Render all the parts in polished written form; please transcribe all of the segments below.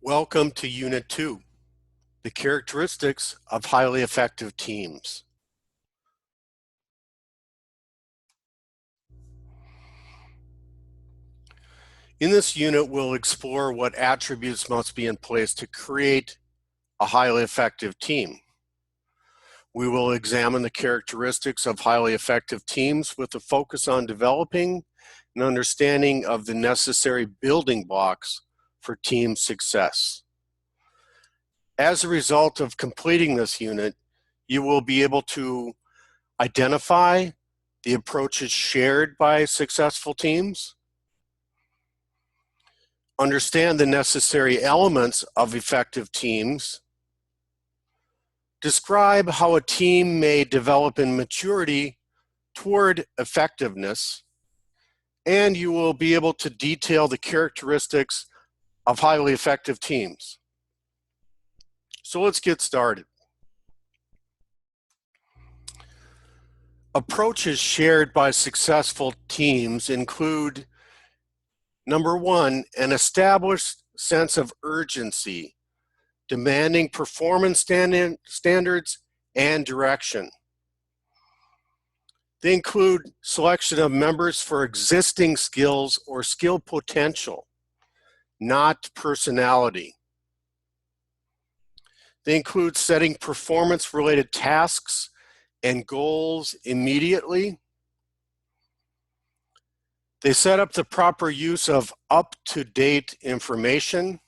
Welcome to Unit 2, the characteristics of highly effective teams. In this unit, we'll explore what attributes must be in place to create a highly effective team. We will examine the characteristics of highly effective teams with a focus on developing an understanding of the necessary building blocks for team success. As a result of completing this unit, you will be able to identify the approaches shared by successful teams, understand the necessary elements of effective teams, describe how a team may develop in maturity toward effectiveness, and you will be able to detail the characteristics of highly effective teams. So let's get started. Approaches shared by successful teams include, number one, an established sense of urgency, demanding performance standards and direction. They include selection of members for existing skills or skill potential, not personality. They include setting performance-related tasks and goals immediately. They set up the proper use of up-to-date information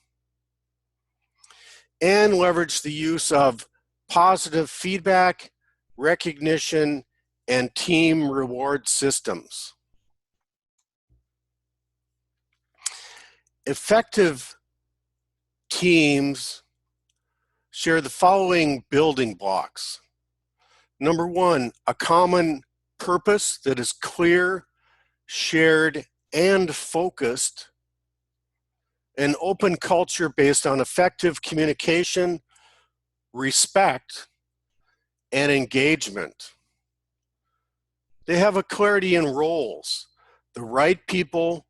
and leverage the use of positive feedback, recognition, and team reward systems. Effective teams share the following building blocks. Number one, a common purpose that is clear, shared, and focused. An open culture based on effective communication, respect, and engagement. They have a clarity in roles, the right people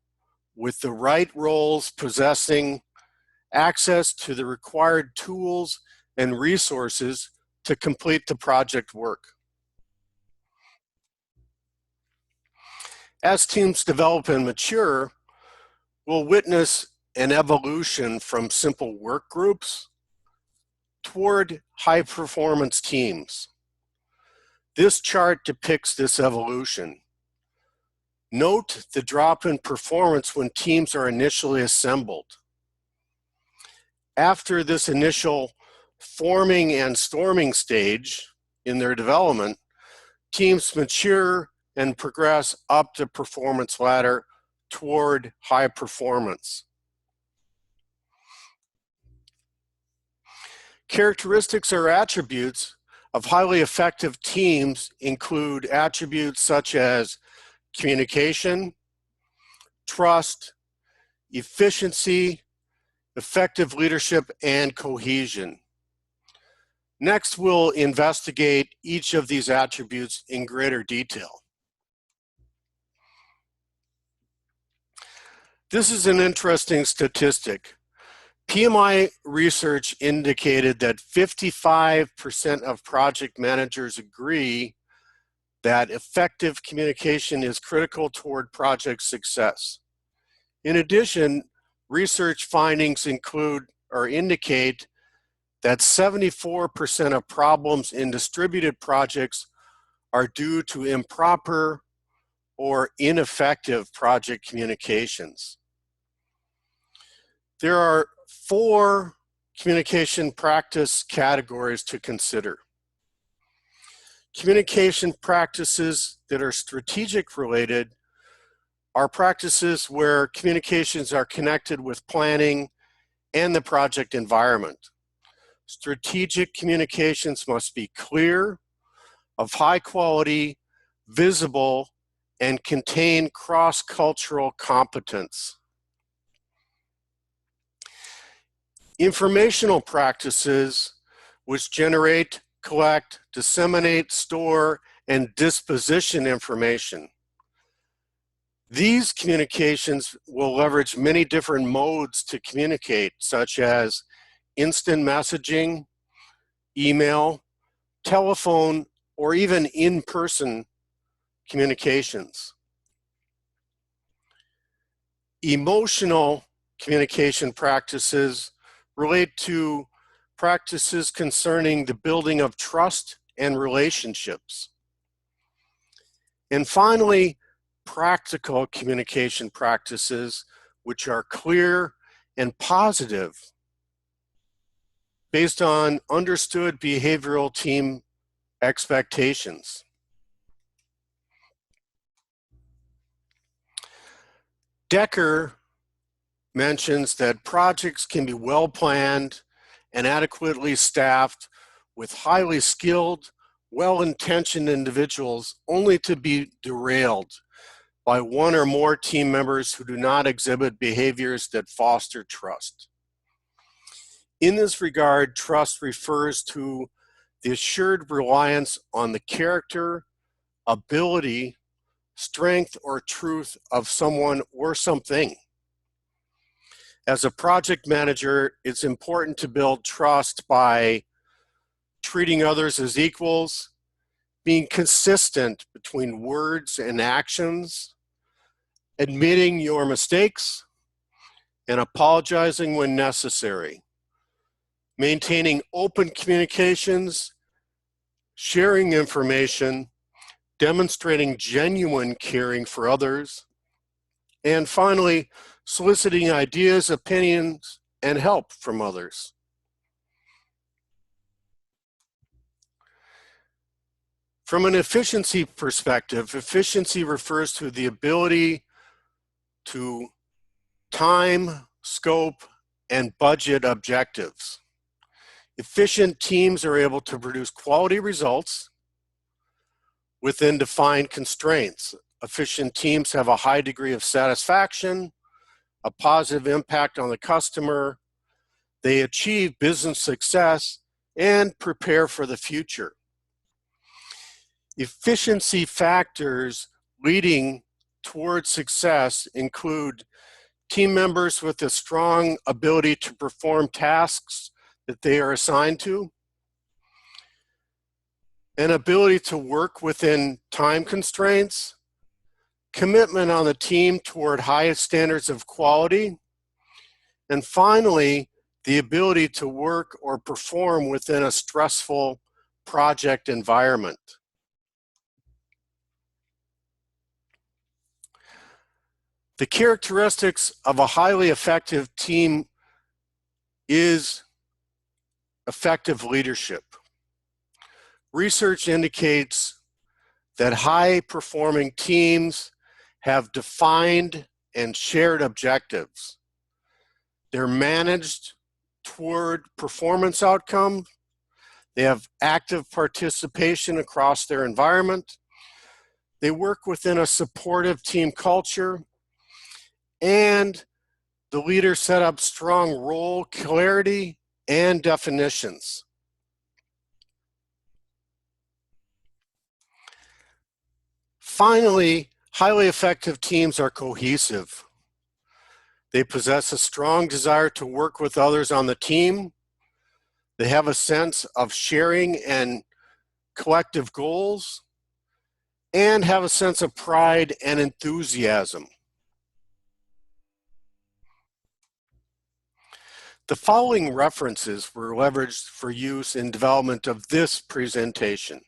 with the right roles possessing access to the required tools and resources to complete the project work. As teams develop and mature, we'll witness an evolution from simple work groups toward high-performance teams. This chart depicts this evolution. Note the drop in performance when teams are initially assembled. After this initial forming and storming stage in their development, teams mature and progress up the performance ladder toward high performance. Characteristics or attributes of highly effective teams include attributes such as communication, trust, efficiency, effective leadership, and cohesion. Next, we'll investigate each of these attributes in greater detail. This is an interesting statistic. PMI research indicated that 55% of project managers agree that effective communication is critical toward project success. In addition, research findings indicate that 74% of problems in distributed projects are due to improper or ineffective project communications. There are 4 communication practice categories to consider. Communication practices that are strategic related are practices where communications are connected with planning and the project environment. Strategic communications must be clear, of high quality, visible, and contain cross-cultural competence. Informational practices which generate, collect, disseminate, store, and disposition information. These communications will leverage many different modes to communicate, such as instant messaging, email, telephone, or even in-person communications. Emotional communication practices relate to practices concerning the building of trust and relationships. And finally, practical communication practices, which are clear and positive, based on understood behavioral team expectations. Decker mentions that projects can be well planned and adequately staffed with highly skilled, well-intentioned individuals, only to be derailed by one or more team members who do not exhibit behaviors that foster trust. In this regard, trust refers to the assured reliance on the character, ability, strength, or truth of someone or something. As a project manager, it's important to build trust by treating others as equals, being consistent between words and actions, admitting your mistakes, and apologizing when necessary, maintaining open communications, sharing information, demonstrating genuine caring for others, and finally, soliciting ideas, opinions, and help from others. From an efficiency perspective, efficiency refers to the ability to time, scope, and budget objectives. Efficient teams are able to produce quality results within defined constraints. Efficient teams have a high degree of satisfaction, a positive impact on the customer, they achieve business success, and prepare for the future. Efficiency factors leading towards success include team members with a strong ability to perform tasks that they are assigned to, an ability to work within time constraints, commitment on the team toward highest standards of quality, and finally, the ability to work or perform within a stressful project environment. The characteristics of a highly effective team is effective leadership. Research indicates that high-performing teams have defined and shared objectives. They're managed toward performance outcomes. They have active participation across their environment. They work within a supportive team culture, and the leader set up strong role clarity and definitions. Finally, highly effective teams are cohesive. They possess a strong desire to work with others on the team. They have a sense of sharing and collective goals, and have a sense of pride and enthusiasm. The following references were leveraged for use in development of this presentation.